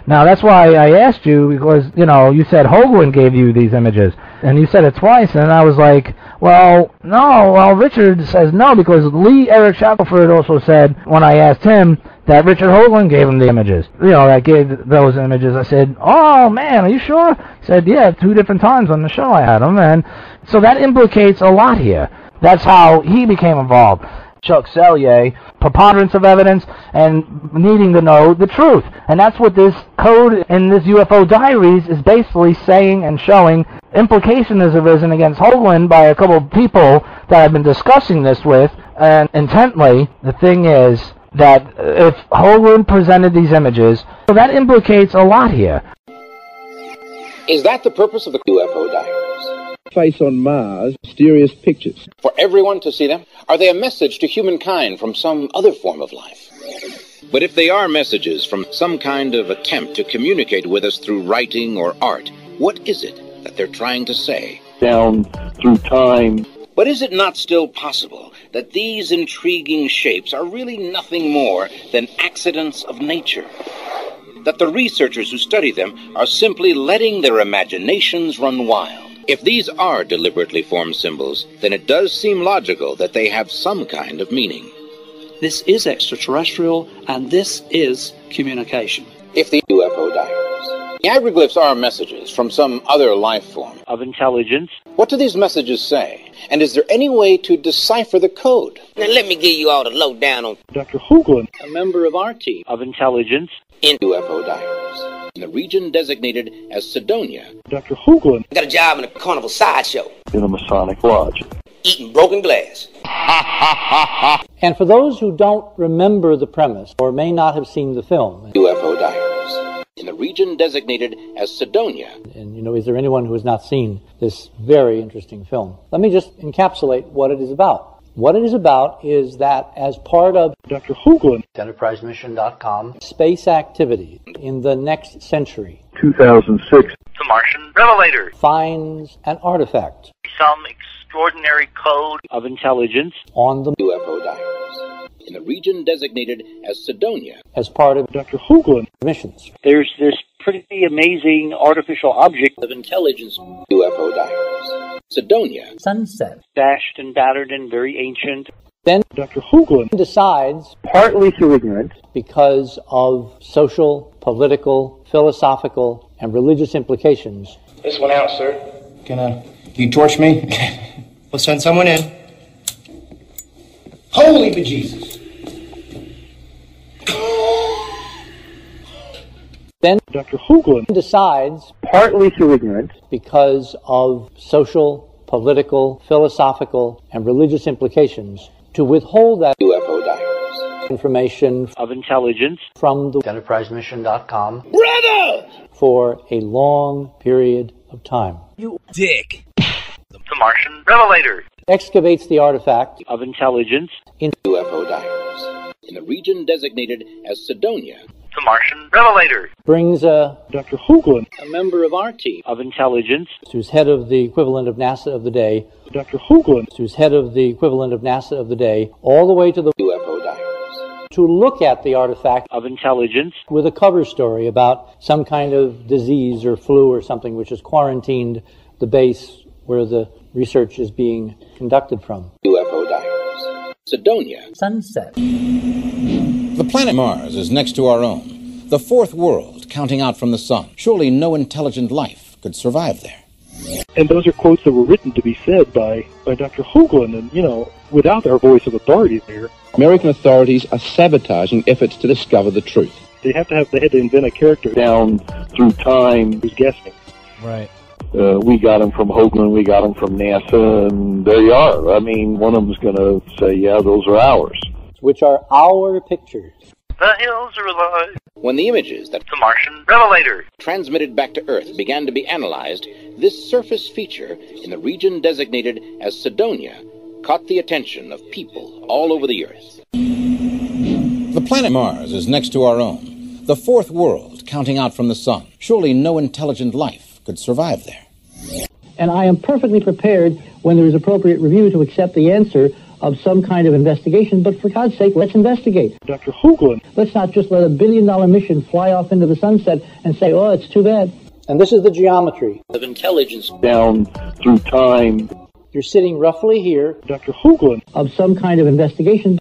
Now, that's why I asked you, because, you know, you said Hoagland gave you these images, and you said it twice, and I was like, well, no, well, Richard says no, because Lee Eric Shackelford also said, when I asked him, that Richard Hoagland gave him the images. You know, that gave those images. I said, oh, man, are you sure? He said, yeah, 2 different times on the show I had them, and so that implicates a lot here. That's how he became involved. Chuck Selye, preponderance of evidence, and needing to know the truth. And that's what this code in this UFO diaries is basically saying and showing. Implication has arisen against Hoagland by a couple of people that I've been discussing this with, and intently. The thing is that if Hoagland presented these images, so that implicates a lot here. Is that the purpose of the UFO diaries? Face on Mars, mysterious pictures. For everyone to see them? Are they a message to humankind from some other form of life? But if they are messages from some kind of attempt to communicate with us through writing or art, what is it that they're trying to say? Down through time. But is it not still possible that these intriguing shapes are really nothing more than accidents of nature? That the researchers who study them are simply letting their imaginations run wild? If these are deliberately formed symbols, then it does seem logical that they have some kind of meaning. This is extraterrestrial, and this is communication. If the UFO diaries. The hieroglyphs are messages from some other life form. Of intelligence. What do these messages say? And is there any way to decipher the code? Now let me give you all the lowdown on Dr. Hoagland, A member of our team. Of intelligence. In UFO diaries. In the region designated as Sidonia. Dr. Hoagland, I got a job in a carnival sideshow, in a Masonic lodge. eating broken glass. And for those who don't remember the premise or may not have seen the film, UFO diaries. In the region designated as Sidonia. and you know, is there anyone who has not seen this very interesting film? Let me just encapsulate what it is about. What it is about is that as part of Dr. Hoagland, EnterpriseMission.com space activity in the next century, 2006. The Martian Revelator. finds an artifact Some extraordinary code Of intelligence. on the UFO diaries. In the region designated as Sidonia. as part of Dr. Hoagland, missions. There's this pretty amazing artificial object Of intelligence. UFO diaries. Sidonia. Sunset. dashed and battered and very ancient. Then Dr. Hoagland, decides, partly through ignorance, because of social, political, philosophical, and religious implications, This one out, sir. Can you torch me? We'll send someone in. Holy bejesus. then Dr. Hoagland, decides, partly through ignorance, because of social, political, philosophical, and religious implications, to withhold that UFO diaries. information Of intelligence. from the EnterpriseMission.com Brother! for a long period of time. Dick. The Martian Revelator. Excavates the artifact Of intelligence. in UFO diaries. In the region designated as Sidonia. The Martian Revelator. brings Dr. Hoagland, A member of our team. Of intelligence. who's head of the equivalent of NASA of the day, Dr. Hoagland, who's head of the equivalent of NASA of the day, all the way to the UFO diaries. to look at the artifact Of intelligence. with a cover story about some kind of disease or flu or something which has quarantined the base where the research is being conducted from. UFO diaries. Sidonia. Sunset. The planet Mars is next to our own, the fourth world counting out from the sun. Surely no intelligent life could survive there. and those are quotes that were written to be said by Dr. Hoagland, and, you know, without our voice of authority there. American authorities are sabotaging efforts to discover the truth. They had to invent a character Down through time. who's guessing. Right. We got them from Hoagland, we got them from NASA, and there you are. I mean, one of them's going to say, yeah, those are ours. Which are our pictures. The hills are alive. When the images that The Martian Revelator. transmitted back to Earth began to be analyzed, this surface feature in the region designated as Sidonia caught the attention of people all over the Earth. The planet Mars is next to our own, the fourth world counting out from the sun. Surely no intelligent life could survive there. And I am perfectly prepared, when there is appropriate review, to accept the answer of some kind of investigation, but for God's sake, let's investigate. Dr. Hoagland. Let's not just let $1 billion mission fly off into the sunset and say, oh, it's too bad. And this is the geometry of intelligence down through time. You're sitting roughly here, Dr. Hoagland, of some kind of investigation.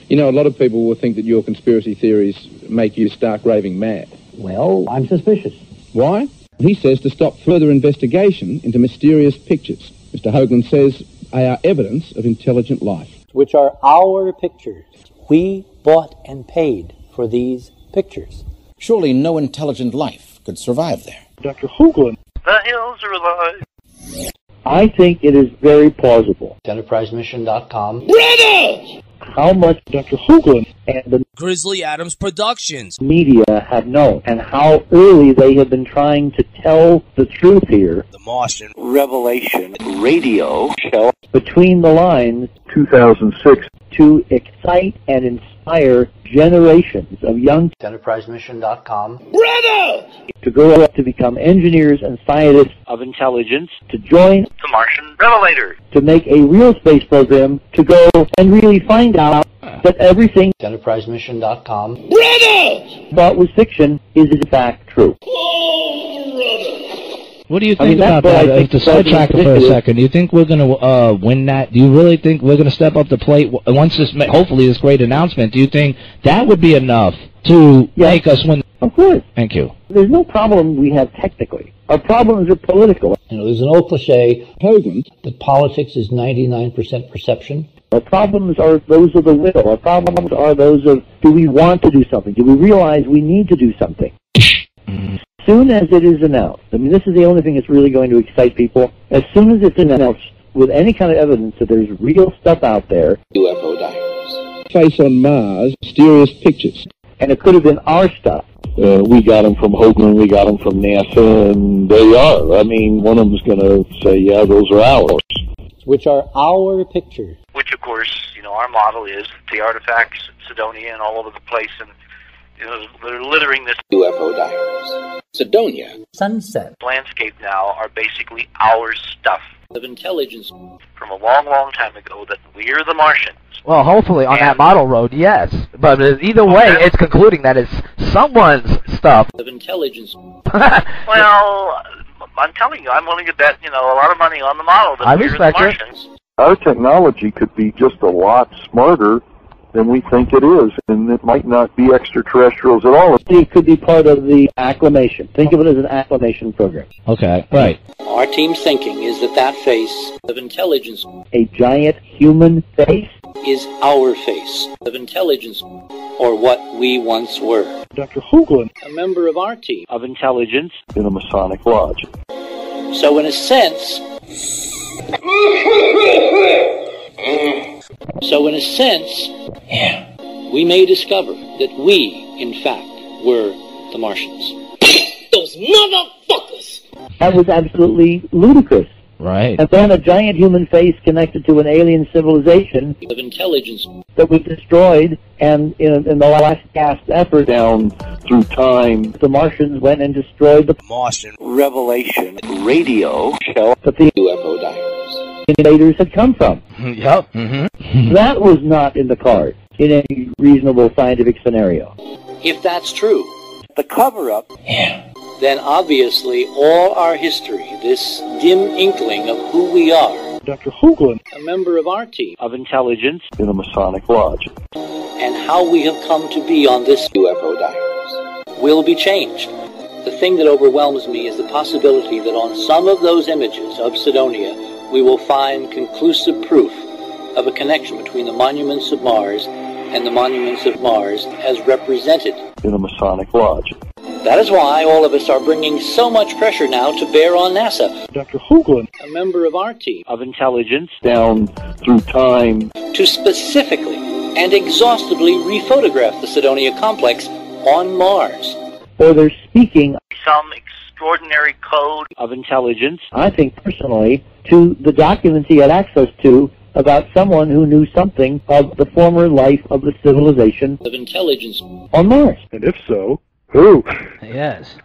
You know, a lot of people will think that your conspiracy theories make you stark raving mad. Well, I'm suspicious. Why? He says to stop further investigation into mysterious pictures. Mr. Hoagland says they are evidence of intelligent life. Which are our pictures. We bought and paid for these pictures. Surely no intelligent life could survive there. Dr. Hoagland. The hills are alive. I think it is very plausible. EnterpriseMission.com. Brother! How much Dr. Hoagland and the Grizzly Adams Productions. media have known, and how early they have been trying to tell the truth here. The Martian Revelation radio show between the lines 2006 to excite and inspire generations of young EnterpriseMission.com. Brother! to grow up to become engineers and scientists of intelligence, to join The Martian Revelator. to make a real space program, to go and really find out that everything EnterpriseMission.com. Brother! thought was fiction is in fact true. Oh, brother! What do you I mean, think about that's what that? I think To sidetrack it for a second, do you think we're going to win that? Do you really think we're going to step up the plate once this, hopefully, this great announcement? Do you think that would be enough to make us win? Of course. Thank you. There's no problem we have technically. Our problems are political. You know, there's an old cliche, Hoagland, that politics is 99% perception. Our problems are those of the will. Our problems are those of, do we want to do something? Do we realize we need to do something? As soon as it is announced, I mean, this is the only thing that's really going to excite people. As soon as it's announced with any kind of evidence that there's real stuff out there, UFO diaries. Face on Mars, mysterious pictures. and it could have been our stuff. We got them from Hoagland, we got them from NASA, and there you are. I mean, one of them's going to say, yeah, those are ours. Which are our pictures. Which, of course, you know, our model is the artifacts, Cydonia, and all over the place, and you know, they're littering this UFO diaries. Cydonia. Sunset. landscape now are basically our stuff Of intelligence. from a long, long time ago that we're the Martians. Well, hopefully on that model road, yes. But either way, it's concluding that it's someone's stuff. Of intelligence. Well, I'm telling you, I'm willing to bet, you know, a lot of money on the model that I we're the respect it. Martians. Our technology could be just a lot smarter than we think it is, and it might not be extraterrestrials at all. It could be part of the acclimation. Think of it as an acclimation program. Okay, right. Our team's thinking is that that face Of intelligence. A giant human face. is our face, Of intelligence. or what we once were. Dr. Hoagland. A member of our team. Of intelligence. In a Masonic lodge. So in a sense, we may discover that we, in fact, were the Martians. Those motherfuckers! That was absolutely ludicrous. Right. And then a giant human face connected to an alien civilization Of intelligence. that was destroyed, and in the last gasp effort Down through time. the Martians went and destroyed the Martian. Revelation radio show that the UFO diaries. invaders had come from. Yep. Mm-hmm. That was not in the cards in any reasonable scientific scenario. If that's true, The cover-up then obviously all our history, this dim inkling of who we are, Dr. Hoagland. a member of our team, of intelligence in a Masonic lodge. and how we have come to be on this UFO diaries. will be changed. The thing that overwhelms me is the possibility that on some of those images of Cydonia, we will find conclusive proof of a connection between the monuments of Mars and the monuments of Mars as represented. In a Masonic lodge. That is why all of us are bringing so much pressure now to bear on NASA, Dr. Hoagland. a member of our team, Of intelligence down through time. to specifically and exhaustively rephotograph the Cydonia complex on Mars. Or they're speaking Some extraordinary code. of intelligence, I think personally, to the documents he had access to about someone who knew something of the former life of the civilization Of intelligence. on Mars. And if so, who? Yes.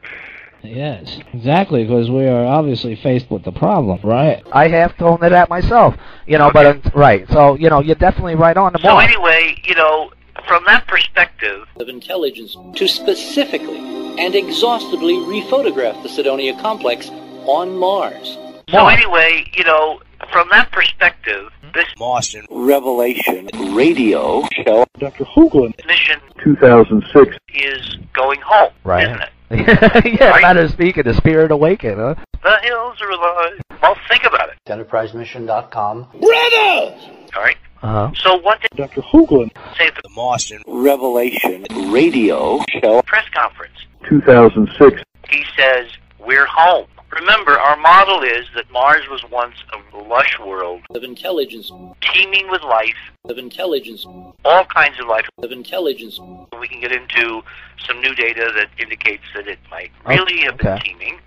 Yes, exactly, because we are obviously faced with the problem, right? I have thrown it at myself, you know, but, right, so, you know, you're definitely right on the So mark. anyway, you know, from that perspective of intelligence to specifically and exhaustively rephotograph the Cydonia complex on Mars. So anyway, you know, from that perspective, this Martian Revelation radio show. Dr. Hoagland. mission 2006 is going home, Right. isn't it? Yeah, Right? matter of speaking, the spirit awakened, huh? The hills are alive. Well, think about it. EnterpriseMission.com. Brother! All right. Uh-huh. So what did Dr. Hoagland. say at the Martian Revelation radio show. press conference? 2006 He says, we're home. Remember, our model is that Mars was once a lush world Of intelligence. teeming with life, Of intelligence. all kinds of life. Of intelligence. We can get into some new data that indicates that it might really have been teeming.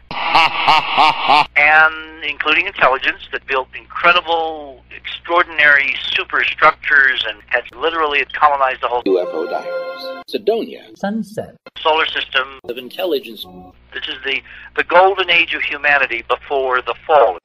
And including intelligence that built incredible, extraordinary superstructures and had literally colonized the whole UFO diaries. Cydonia. Sunset. solar system. Of intelligence. This is the golden age of humanity before the fall.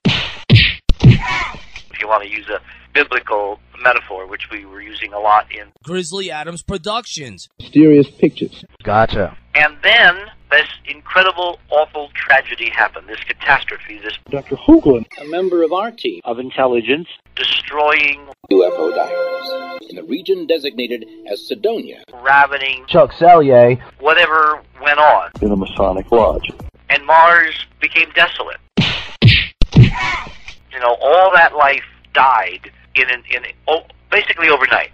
If you want to use a biblical metaphor, which we were using a lot in Grizzly Adams Productions. Mysterious pictures. Gotcha. And then this incredible, awful tragedy happened, this catastrophe, this Dr. Hoagland. A member of our team. Of intelligence. destroying, UFO diaries. In the region designated as Cydonia. ravening, Chuck Selye. whatever went on. In a Masonic lodge. And Mars became desolate. You know, all that life died basically overnight.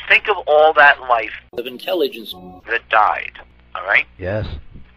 Think of all that life Of intelligence. that died, all right? Yes.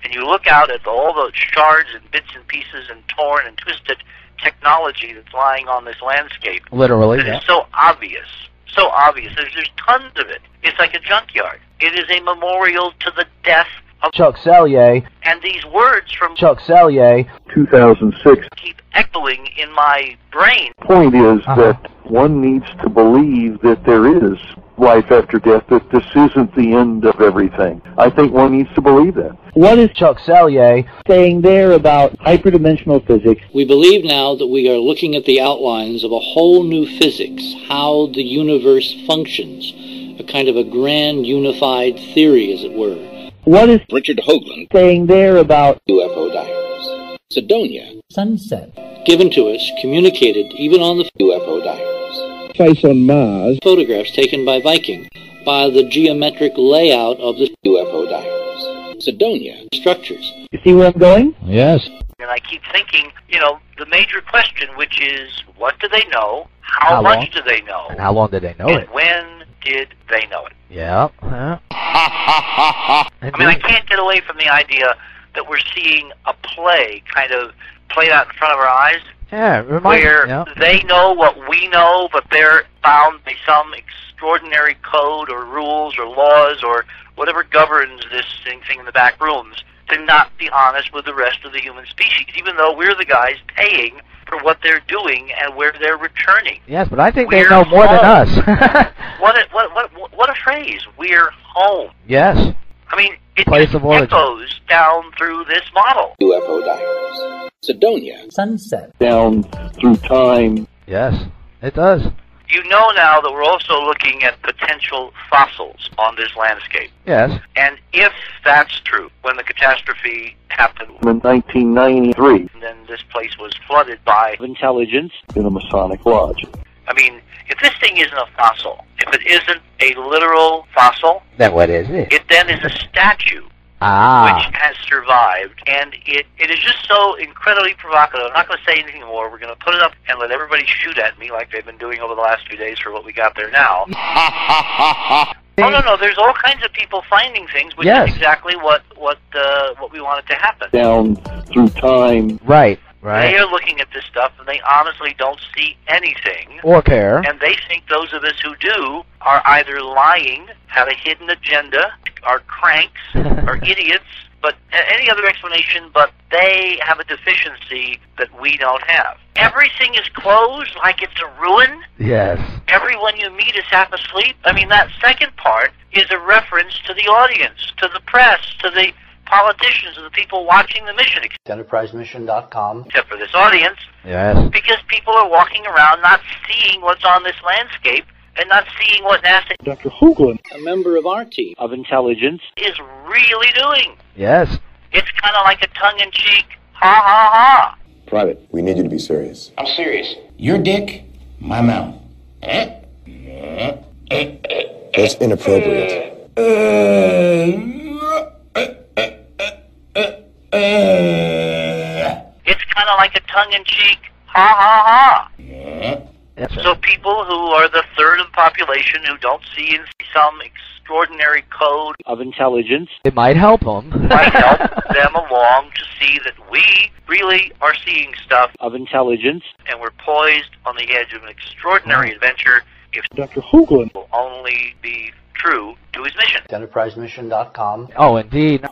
And you look out at all the shards and bits and pieces and torn and twisted technology that's lying on this landscape. Literally, It yeah. is so obvious. So obvious. There's tons of it. It's like a junkyard. It is a memorial to the death of Chuck Selye. And these words from Chuck Selye. 2006. keep echoing in my brain. Point is that one needs to believe that there is life after death, that this isn't the end of everything. I think one needs to believe that. What is Chuck Selye saying there about hyperdimensional physics? We believe now that we are looking at the outlines of a whole new physics, how the universe functions, a kind of a grand unified theory, as it were. What is Richard Hoagland saying there about UFO diaries. Cydonia. Sunset. Given to us, communicated, even on the UFO diaries. Face on Mars. photographs taken by Viking, by the geometric layout of the UFO diaries. Cydonia. structures. You see where I'm going? Yes. And I keep thinking, you know, the major question, which is, what do they know? How How much long? do they know? And how long did they know And it? when did they know it? Yeah. I mean, I can't get away from the idea that we're seeing a play kind of played out in front of our eyes, Yeah, it reminds where yeah. they know what we know, but they're bound by some extraordinary code or rules or laws or whatever governs this thing in the back rooms to not be honest with the rest of the human species, even though we're the guys paying for what they're doing and where they're returning. Yes, but I think We're they know more than home. us. What a phrase! We're home. Yes. I mean, it Place just of origin. echoes down through this model. UFO diaries. Cydonia. Sunset. Down through time. Yes, it does. You know now that we're also looking at potential fossils on this landscape. Yes. And if that's true, when the catastrophe happened, In 1993. then this place was flooded by Intelligence. In a Masonic lodge. I mean, if this thing isn't a fossil, if it isn't a literal fossil, Then what is it? it then is a statue Ah. which has survived. And it is just so incredibly provocative. I'm not going to say anything more. We're going to put it up and let everybody shoot at me like they've been doing over the last few days for what we got there now. Oh, no, there's all kinds of people finding things, which Yes. is exactly what we wanted to happen. Down through time. Right. They Right. are looking at this stuff, and they honestly don't see anything. Or care. And they think those of us who do are either lying, have a hidden agenda, are cranks, are idiots, but any other explanation, but they have a deficiency that we don't have. Everything is closed like it's a ruin. Yes. Everyone you meet is half asleep. I mean, that second part is a reference to the audience, to the press, to the politicians and the people watching the mission. EnterpriseMission.com. Except for this audience. Yes. Because people are walking around not seeing what's on this landscape and not seeing what NASA, Dr. Hoagland, A member of our team of intelligence, is really doing. Yes. It's kind of like a tongue-in-cheek, ha ha ha. Private, we need you to be serious. I'm serious. Your dick, my mouth. That's inappropriate. It's kind of like a tongue-in-cheek, ha ha ha. Yes, sir. So people who are the third of the population who don't see in some extraordinary code of intelligence, It might help them. might help them along to see that we really are seeing stuff of intelligence, and we're poised on the edge of an extraordinary adventure if Dr. Hoagland, it will only be true to his mission. EnterpriseMission.com. Oh, indeed.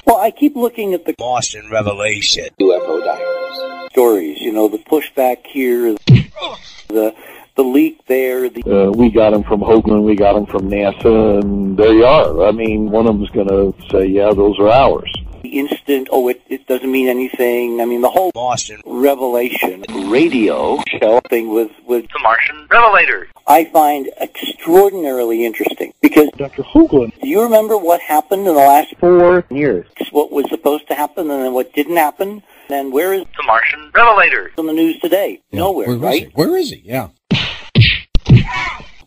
Well, I keep looking at the Boston Revelation. UFO diaries. stories, you know, the pushback here, the leak there, We got them from Hoagland, we got them from NASA, and there you are. I mean, one of them's going to say, yeah, those are ours. the instant, it doesn't mean anything. I mean, the whole Boston revelation radio show thing with The Martian Revelator. I find extraordinarily interesting because Dr. Hoagland, do you remember what happened in the last 4 years? What was supposed to happen and then what didn't happen? And where is The Martian Revelator. on the news today? Nowhere, right? Where is he? Yeah.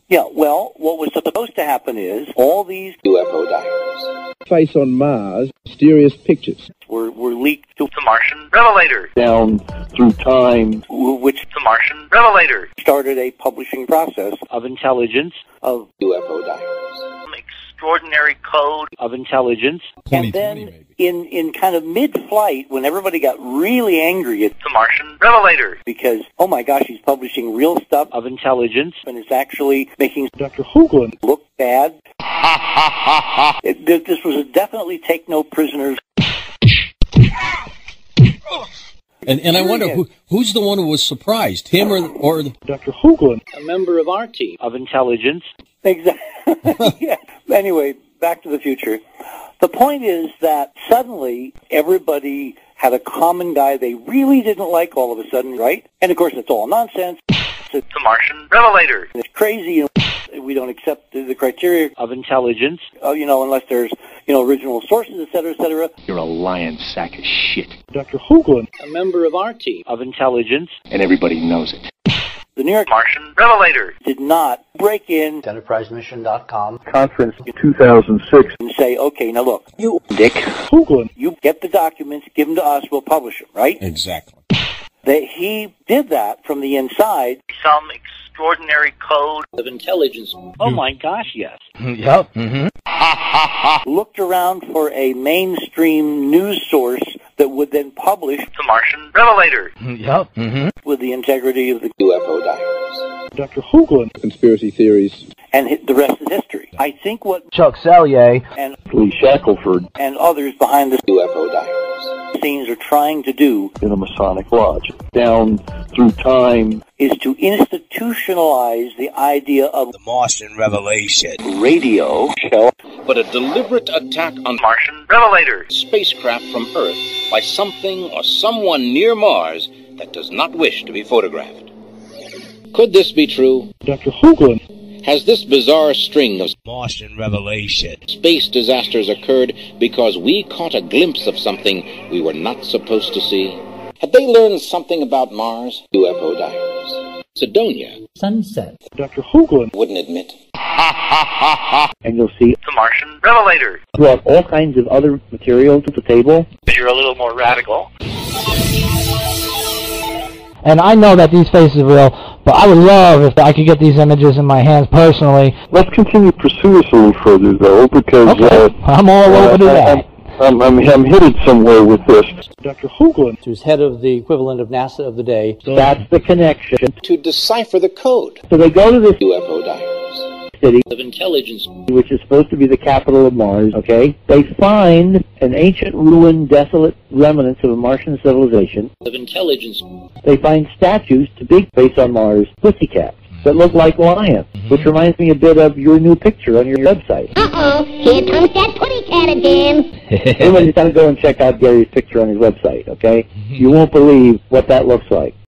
Yeah, well, what was supposed to happen is all these UFO diaries. Face on Mars, mysterious pictures. were leaked to The Martian Revelator. down through time. which The Martian Revelator. started a publishing process of intelligence, of UFO diaries. Some extraordinary code. intelligence. And then in kind of mid-flight, when everybody got really angry at The Martian Revelator. because, oh my gosh, he's publishing real stuff of intelligence, and it's actually making Dr. Hoagland look bad. This was a definitely take no prisoners. And I wonder who's the one who was surprised, him or Dr. Hoagland, A member of our team. Of intelligence. Exactly. Yeah. Anyway, Back to the Future. The point is that suddenly everybody had a common guy they really didn't like all of a sudden, right? And of course, it's all nonsense. The Martian Revelator. It's crazy. We don't accept the criteria of intelligence, unless there's, original sources, et cetera, et cetera. You're a lying sack of shit. Dr. Hoagland, A member of our team. Of intelligence. And everybody knows it. The New York Martian Revelator. did not break in EnterpriseMission.com. conference 2006. and say, okay, now look, You Dick, Hoagland, you get the documents, give them to us, we'll publish them, right? exactly? He did that from the inside. Some extraordinary code. of intelligence. Oh my gosh, yes. Yep. Mm-hmm. Looked around for a mainstream news source that would then publish The Martian Revelator. Yep. Mm-hmm. with the integrity of the UFO diaries. Dr. Hoagland, Conspiracy theories. and the rest is history. I think what Chuck Selye. and Lee Shackelford others behind the UFO diaries. scenes are trying to do in a Masonic lodge. Down through time. is to institutionalize the idea of The Boston Revelation. radio show. But a deliberate attack on Martian Revelator. spacecraft from Earth by something or someone near Mars that does not wish to be photographed. Could this be true? Dr. Hoagland, Has this bizarre string of Boston Revelation. space disasters occurred because we caught a glimpse of something we were not supposed to see? Had they learned something about Mars? UFO diaries. Sidonia Sunset. Dr. Hoagland, wouldn't admit. And you'll see The Martian Revelator. throughout all kinds of other material to the table. You're a little more radical. And I know that these faces are real, but I would love if I could get these images in my hands personally. let's continue to pursue this a little further, though, because I'm all over to that. I'm headed somewhere with this. Dr. Hoagland, Who's head of the equivalent of NASA of the day. That's the connection. To decipher the code. So they go to this UFO diaries. city, Of intelligence. which is supposed to be the capital of Mars, okay? They find an ancient ruin, desolate remnants of a Martian civilization. Of intelligence. They find statues to big face on Mars, pussycats, that look like lions, which reminds me a bit of your new picture on your website. Uh-oh, here comes that putty cat again. Everybody's got to go and check out Gary's picture on his website, okay? You won't believe what that looks like.